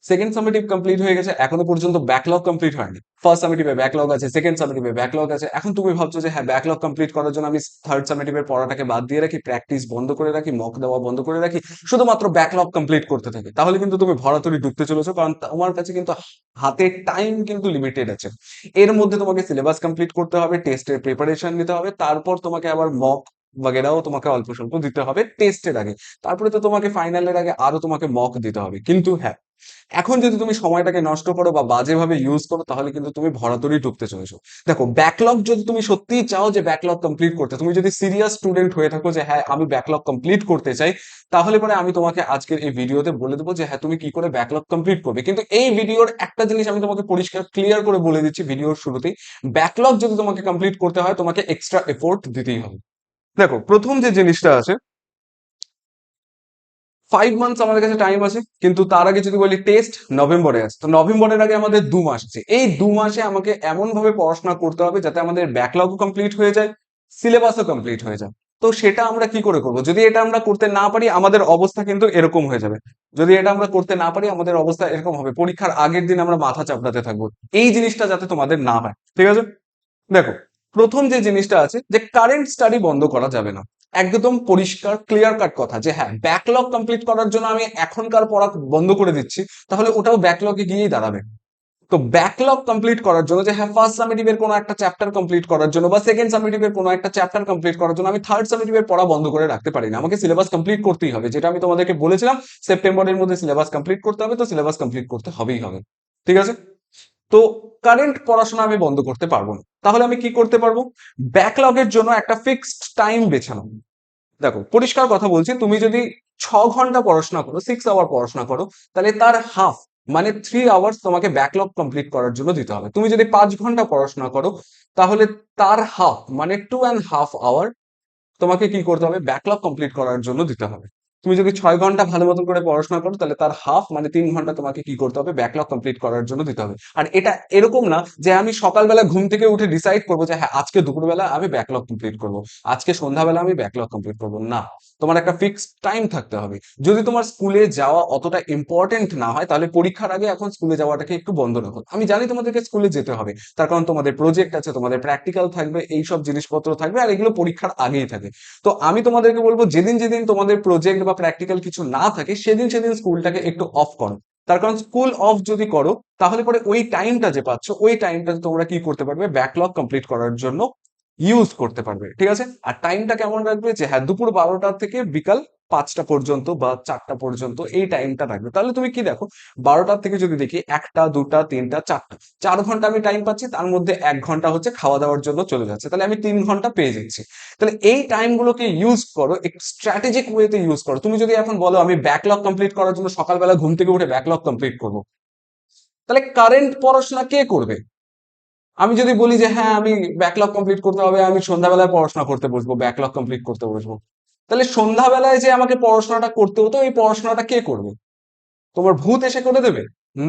Second summative complete হয়ে গেছে, এখনো পর্যন্ত ব্যাকলগ কমপ্লিট হয়নি। ফার্স্ট সামেটিভে ব্যাকলগ আছে, সেকেন্ড সামেটিভে ব্যাকলগ আছে। এখন তুমি ভাবছো যে হ্যাঁ, ব্যাকলগ কমপ্লিট করার জন্য আমি থার্ড সামেটিভের পড়াটাকে বাদ দিয়ে রাখি, প্র্যাকটিস বন্ধ করে রাখি, মক দেওয়া বন্ধ করে রাখি, শুধুমাত্র ব্যাকলগ কমপ্লিট করতে থাকি, তাহলে কিন্তু তুমি ভরাতুরি ডুবতে চলেছো। কারণ তোমার কাছে কিন্তু হাতে টাইম কিন্তু লিমিটেড আছে। এর মধ্যে তোমাকে সিলেবাস কমপ্লিট করতে হবে, টেস্টের প্রিপারেশন নিতে হবে, তারপর তোমাকে আবার মক বাগেরাও তোমাকে অল্প স্বল্প দিতে হবে টেস্টের আগে। তারপরে তো তোমাকে ফাইনালের আগে আরো তোমাকে মক দিতে হবে। কিন্তু হ্যাঁ, এখন যদি তুমি সময়টাকে নষ্ট করো বা বাজেভাবে ইউজ করো, তাহলে কিন্তু তুমি ভরাতুরি ঢুকতে চলেছো। দেখো, ব্যাকলগ যদি তুমি সত্যিই চাও যে ব্যাকলগ কমপ্লিট করতে, তুমি যদি সিরিয়াস স্টুডেন্ট হয়ে থাকো যে হ্যাঁ আমি ব্যাকলগ কমপ্লিট করতে চাই, তাহলে পরে আমি তোমাকে আজকের এই ভিডিওতে বলে দেবো যে হ্যাঁ তুমি কি করে ব্যাকলগ কমপ্লিট করবে। কিন্তু এই ভিডিওর একটা জিনিস আমি তোমাকে পরিষ্কার ক্লিয়ার করে বলে দিচ্ছি ভিডিওর শুরুতেই, ব্যাকলগ যদি তোমাকে কমপ্লিট করতে হয়, তোমাকে এক্সট্রা এফোর্ট দিতেই হবে। দেখো, প্রথম যে জিনিসটা আছে, 5 মান্থস আমাদের কাছে টাইম আছে, কিন্তু তার আগে যদি বলি টেস্ট নভেম্বরে আছে, তো নভেম্বরের আগে আমাদের 2 মাস আছে। এই 2 মাসে আমাকে এমন ভাবে পড়াশোনা করতে হবে যাতে আমাদের ব্যাকলগও কমপ্লিট হয়ে যায়, সিলেবাসও কমপ্লিট হয়ে যায়। তো সেটা আমরা কি করে করবো? যদি এটা আমরা করতে না পারি, আমাদের অবস্থা কিন্তু এরকম হয়ে যাবে। যদি এটা আমরা করতে না পারি, আমাদের অবস্থা এরকম হবে, পরীক্ষার আগের দিন আমরা মাথা চাপড়াতে থাকবো। এই জিনিসটা যাতে তোমাদের না হয়, ঠিক আছে? দেখো, প্রথম যে জিনিসটা আছে যে কারেন্ট স্টাডি বন্ধ করা যাবে না। একদম পরিষ্কার ক্লিয়ার কাট কথা যে হ্যাঁ, ব্যাকলগ কমপ্লিট করার জন্য আমি এখনকার পড়া বন্ধ করে দিচ্ছি, তাহলে ওটাও ব্যাকলগে গিয়েই দাঁড়াবে। তো ব্যাকলগ কমপ্লিট করার জন্য যে হ্যাঁ, ফার্স্ট সামেটিভের কোনো একটা চ্যাপ্টার কমপ্লিট করার জন্য বা সেকেন্ড সামেটিভের কোনো একটা চ্যাপ্টার কমপ্লিট করার জন্য আমি থার্ড সামেটিভের পড়া বন্ধ করে রাখতে পারি না। আমাকে সিলেবাস কমপ্লিট করতেই হবে, যেটা আমি তোমাদেরকে বলেছিলাম সেপ্টেম্বরের মধ্যে সিলেবাস কমপ্লিট করতে হবে, তো সিলেবাস কমপ্লিট করতে হবেই হবে। ঠিক আছে? তো কারেন্ট পড়াশোনা আমি বন্ধ করতে পারবো না। তাহলে আমি কি করতে পারবো? ব্যাকলগের জন্য একটা ফিক্সড টাইম বেছে নাও। দেখো, পরিষ্কার কথা বলছি, তুমি যদি 6 ঘন্টা পড়াশোনা করো, 6 আওয়ার পড়াশোনা করো, তাহলে তার হাফ মানে 3 আওয়ার্স তোমাকে ব্যাকলগ কমপ্লিট করার জন্য দিতে হবে। তুমি যদি 5 ঘন্টা পড়াশোনা করো, তাহলে তার হাফ মানে 2.5 আওয়ার তোমাকে কি করতে হবে? ব্যাকলগ কমপ্লিট করার জন্য দিতে হবে। তুমি যদি 6 ঘন্টা ভালো মতন করে পড়াশোনা করো, তাহলে তার হাফ মানে 3 ঘন্টা তোমাকে কি করতে হবে? ব্যাকলগ কমপ্লিট করার জন্য দিতে হবে। আর এটা এরকম না যে আমি সকালবেলা ঘুম থেকে উঠে ডিসাইড করবো যে হ্যাঁ, আজকে দুপুরবেলা আমি ব্যাকলগ কমপ্লিট করবো, আজকে সন্ধ্যাবেলা আমি ব্যাকলগ কমপ্লিট করবো না। তোমার একটা ফিক্সড টাইম থাকতে হবে। যদি তোমার স্কুলে যাওয়া অতটা ইম্পর্টেন্ট না হয়, তাহলে পরীক্ষার আগে এখন স্কুলে যাওয়াটাকে একটু বন্ধ রাখো। আমি জানি তোমাদেরকে স্কুলে যেতে হবে, তার কারণ তোমাদের প্রজেক্ট আছে, তোমাদের প্র্যাকটিক্যাল থাকবে, এইসব জিনিসপত্র থাকবে, আর এগুলো পরীক্ষার আগেই থাকে। তো আমি তোমাদেরকে বলবো, যেদিন যেদিন তোমাদের প্রজেক্ট বা প্র্যাকটিক্যাল কিছু না থাকে, সেদিন সেদিন স্কুলটাকে একটু অফ করো। তার কারণ স্কুল অফ যদি করো, তাহলে পরে ওই টাইমটা যে পাচ্ছ, ওই টাইমটা তোমরা কি করতে পারবে? ব্যাকলগ কমপ্লিট করার জন্য ইউজ করতে পারবে। ঠিক আছে? আর টাইমটা কেমন রাখবে? যে হ্যাঁ, দুপুর 12টা থেকে বিকাল 5টা পর্যন্ত বা 4টা পর্যন্ত এই টাইমটা রাখবে। তাহলে তুমি কি দেখো, 12টার থেকে যদি দেখি 1টা, 2টা, 3টা, 4টা, 4 ঘন্টা আমি টাইম পাচ্ছি, তার মধ্যে 1 ঘন্টা হচ্ছে খাওয়া দাওয়ার জন্য চলে যাচ্ছে, তাহলে আমি 3 ঘন্টা পেয়ে যাচ্ছি। তাহলে এই টাইমগুলোকে ইউজ করো, একটু স্ট্র্যাটেজিক ওয়েতে ইউজ করো। তুমি যদি এখন বলো আমি ব্যাকলগ কমপ্লিট করার জন্য সকালবেলা ঘুম থেকে উঠে ব্যাকলগ কমপ্লিট করবো, তাহলে কারেন্ট পড়াশোনা কে করবে? আমি যদি বলি যে হ্যাঁ, আমি ব্যাকলগ কমপ্লিট করতে হবে, আমি সন্ধ্যাবেলায় পড়াশোনা করতে বসবো, ব্যাকলগ কমপ্লিট করতে বসবো, তাহলে সন্ধ্যাবেলায় যে আমাকে পড়াশোনাটা করতে হতো, এই পড়াশোনাটা কে করবে? তোমার ভূত এসে করে দেবে?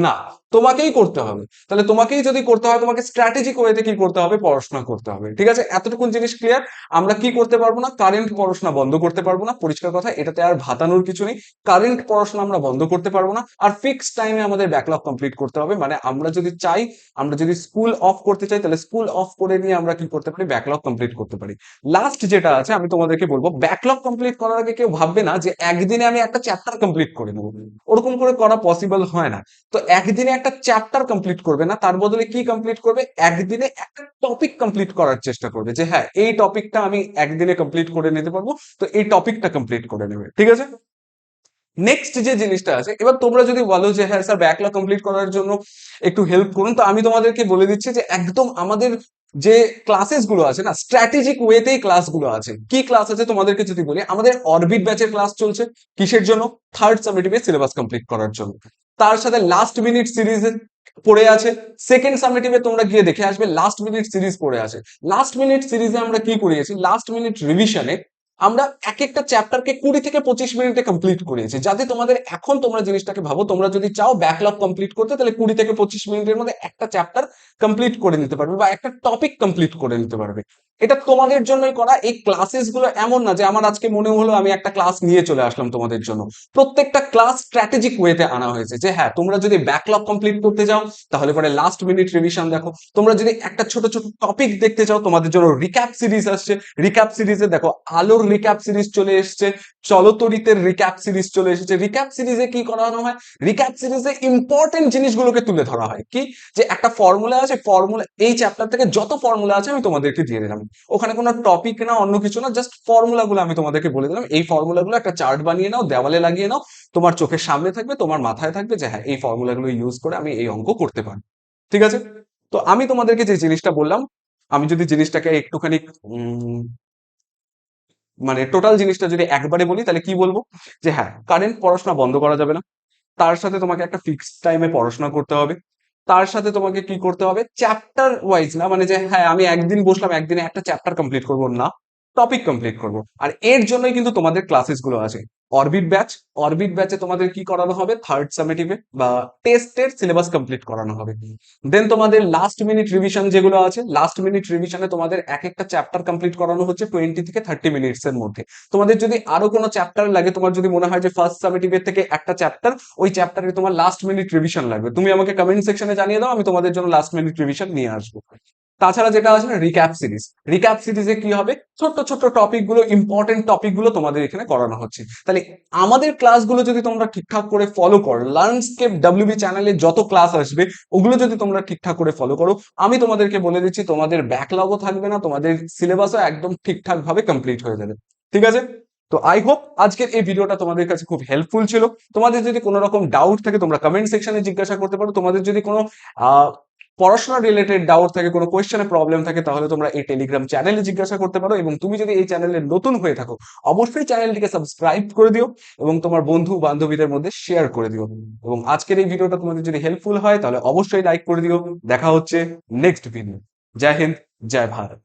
না, তোমাকেই করতে হবে। তাহলে তোমাকেই যদি করতে হয়, তোমাকে স্ট্র্যাটেজিক ওয়েতে কি করতে হবে? পড়াশোনা করতে হবে। ঠিক আছে? এতটুকুন জিনিস ক্লিয়ার? আমরা কি করতে পারবো না? কারেন্ট পড়াশোনা বন্ধ করতে পারবো না, পরিষ্কার কথা, এটাতে আর ভাতানোর কিছু নেই। কারেন্ট পড়াশোনা আমরা বন্ধ করতে পারবো না, আর ফিক্সড টাইমে আমাদের ব্যাকলগ কমপ্লিট করতে হবে। মানে আমরা যদি চাই, আমরা যদি স্কুল অফ করতে চাই, তাহলে স্কুল অফ করে নিয়ে আমরা কি করতে পারি? ব্যাকলগ কমপ্লিট করতে পারি। লাস্ট যেটা আছে, আমি তোমাদেরকে বলবো, ব্যাকলগ কমপ্লিট করার আগে কেউ ভাববে না যে একদিনে আমি একটা চ্যাপ্টার কমপ্লিট করে নেবো। ওরকম করে করা পসিবল হয় না। তো একদিনে একটা চ্যাপ্টার কমপ্লিট করবে না, তার বদলে কি কমপ্লিট করবে? একদিনে একটা টপিক কমপ্লিট করার চেষ্টা করবে, যে হ্যাঁ, এই টপিকটা আমি একদিনে কমপ্লিট করে নিতে পারবো, তো এই টপিকটা কমপ্লিট করে নেবে। ঠিক আছে? নেক্সট যে জিনিসটা আছে, এবার তোমরা যদি বলো যে হ্যাঁ স্যার, ব্যাকলগ কমপ্লিট করার জন্য একটু হেল্প করুন, তো আমি তোমাদেরকে বলে দিচ্ছি যে একদম আমাদের যে ক্লাসেস গুলো আছে না, স্ট্র্যাটেজিক ওয়েতেই ক্লাসগুলো আছে। কি ক্লাস আছে তোমাদেরকে যদি বলি, আমাদের অরবিট ব্যাচের ক্লাস চলছে। কিসের জন্য? থার্ড সামেটিভে সিলেবাস কমপ্লিট করার জন্য। তার সাথে লাস্ট মিনিট সিরিজ পড়ে আছে। সেকেন্ড সামেটিভে তোমরা গিয়ে দেখে আসবে, লাস্ট মিনিট সিরিজ পড়ে আছে। লাস্ট মিনিট সিরিজে আমরা কি করিয়েছি? লাস্ট মিনিট রিভিশনে আমরা এক একটা চ্যাপ্টারকে 20 থেকে 25 মিনিটে কমপ্লিট করিয়েছি, যাতে তোমাদের এখন তোমরা জিনিসটাকে ভাবো, তোমরা যদি চাও ব্যাকলগ কমপ্লিট করতে, তাহলে 20 থেকে 25 মিনিটের মধ্যে একটা চ্যাপ্টার কমপ্লিট করে নিতে পারবে বা একটা টপিক কমপ্লিট করে নিতে পারবে। এটা তোমাদের জন্যই করা। এই ক্লাসেস গুলো এমন না যে আমার আজকে মনে হলো আমি একটা ক্লাস নিয়ে চলে আসলাম তোমাদের জন্য। প্রত্যেকটা ক্লাস স্ট্র্যাটেজিক ওয়েতে আনা হয়েছে যে হ্যাঁ, তোমরা যদি ব্যাকলগ কমপ্লিট করতে যাও তাহলে পরে লাস্ট মিনিট রিভিশন দেখো। তোমরা যদি একটা ছোট ছোট টপিক দেখতে চাও, তোমাদের জন্য রিক্যাপ সিরিজ আসছে। রিক্যাপ সিরিজে দেখো, আলোর রিক্যাপ সিরিজ চলে এসছে, চলতরিতের রিক্যাপ সিরিজ চলে এসেছে। রিক্যাপ সিরিজে কি করানো হয়? রিক্যাপ সিরিজে ইম্পর্টেন্ট জিনিসগুলোকে তুলে ধরা হয়। কি, যে একটা ফর্মুলা আছে, ফর্মুলা, এই চ্যাপ্টার থেকে যত ফর্মুলা আছে আমি তোমাদেরকে দিয়ে দিলাম। ওখানে কোনো টপিক না, অন্য কিছু না, জাস্ট ফর্মুলাগুলো আমি তোমাদেরকে বলে দিলাম। এই ফর্মুলাগুলো একটা চার্ট বানিয়ে নাও, দেওয়ালে লাগিয়ে নাও, তোমার চোখের সামনে থাকবে, তোমার মাথায় থাকবে যে হ্যাঁ, এই ফর্মুলাগুলো ইউজ করে আমি এই অঙ্ক করতে পারি। ঠিক আছে? তো আমি তোমাদেরকে যে জিনিসটা বললাম, আমি যদি জিনিসটাকে একটুখানি মানে টোটাল জিনিসটা যদি একবারে বলি, তাহলে কি বলবো? যে হ্যাঁ, কারেন্ট পড়াশোনা বন্ধ করা যাবে না। তার সাথে তোমাকে একটা ফিক্সড টাইমে পড়াশোনা করতে হবে। তার সাথে তোমাকে কি করতে হবে? চ্যাপ্টার ওয়াইজ না, মানে যে হ্যাঁ আমি একদিন বসলাম, একদিনে একটা চ্যাপ্টার কমপ্লিট করবো না, টপিক কমপ্লিট করব। আর এর জন্যই কিন্তু তোমাদের ক্লাসেস গুলো আছে। অরবিট ব্যাচ, অরবিট ব্যাচে তোমাদের কি করানো হবে? থার্ড সামেটিভে বা টেস্টের সিলেবাস কমপ্লিট করানো হবে। দেন তোমাদের লাস্ট মিনিট রিভিশন যেগুলো আছে, লাস্ট মিনিট রিভিশনে তোমাদের এক একটা চ্যাপ্টার কমপ্লিট করানো হচ্ছে 20 থেকে 30 মিনিটস এর মধ্যে। তোমাদের যদি আরো কোনো চ্যাপ্টার লাগে, তোমার যদি মনে হয় যে ফার্স্ট সামেটিভের থেকে একটা চ্যাপ্টার, ওই চ্যাপ্টারে তোমার লাস্ট মিনিট রিভিশন লাগবে, তুমি আমাকে কমেন্ট সেকশনে জানিয়ে দাও, আমি তোমাদের জন্য লাস্ট মিনিট রিভিশন নিয়ে আসবো। তাছাড়া যেটা আছে না, রিক্যাপ সিরিজ, রিক্যাপ সিরিজে কি হবে? ছোট্ট ছোট্ট টপিক গুলো, ইম্পর্টেন্ট টপিক গুলো তোমাদের এখানে করানো হচ্ছে। তাহলে আমাদের ক্লাসগুলো যদি তোমরা ঠিকঠাক করে ফলো করো, লার্নস্কেপ ডাব্লিউবি চ্যানেলে যত ক্লাস আসবে ওগুলো যদি তোমরা ঠিকঠাক করে ফলো করো, আমি তোমাদেরকে বলে দিচ্ছি তোমাদের ব্যাকলগও থাকবে না, তোমাদের সিলেবাসও একদম ঠিকঠাক ভাবে কমপ্লিট হয়ে যাবে। ঠিক আছে? তো আই হোপ আজকের এই ভিডিওটা তোমাদের কাছে খুব হেল্পফুল ছিল। তোমাদের যদি কোনো রকম ডাউট থাকে তোমরা কমেন্ট সেকশনে জিজ্ঞাসা করতে পারো। তোমাদের যদি কোনো আহ পড়াশোনা রিলেটেড ডাউট থাকে, কোনো কোয়েশ্চেনে প্রবলেম থাকে, তাহলে তোমরা এই টেলিগ্রাম চ্যানেলে জিজ্ঞাসা করতে পারো। এবং তুমি যদি এই চ্যানেলে নতুন হয়ে থাকো, অবশ্যই চ্যানেলটিকে সাবস্ক্রাইব করে দিও এবং তোমার বন্ধু বান্ধবীদের মধ্যে শেয়ার করে দিও। এবং আজকের এই ভিডিওটা তোমাদের যদি হেল্পফুল হয় তাহলে অবশ্যই লাইক করে দিও। দেখা হচ্ছে নেক্সট ভিডিও। জয় হিন্দ, জয় ভারত।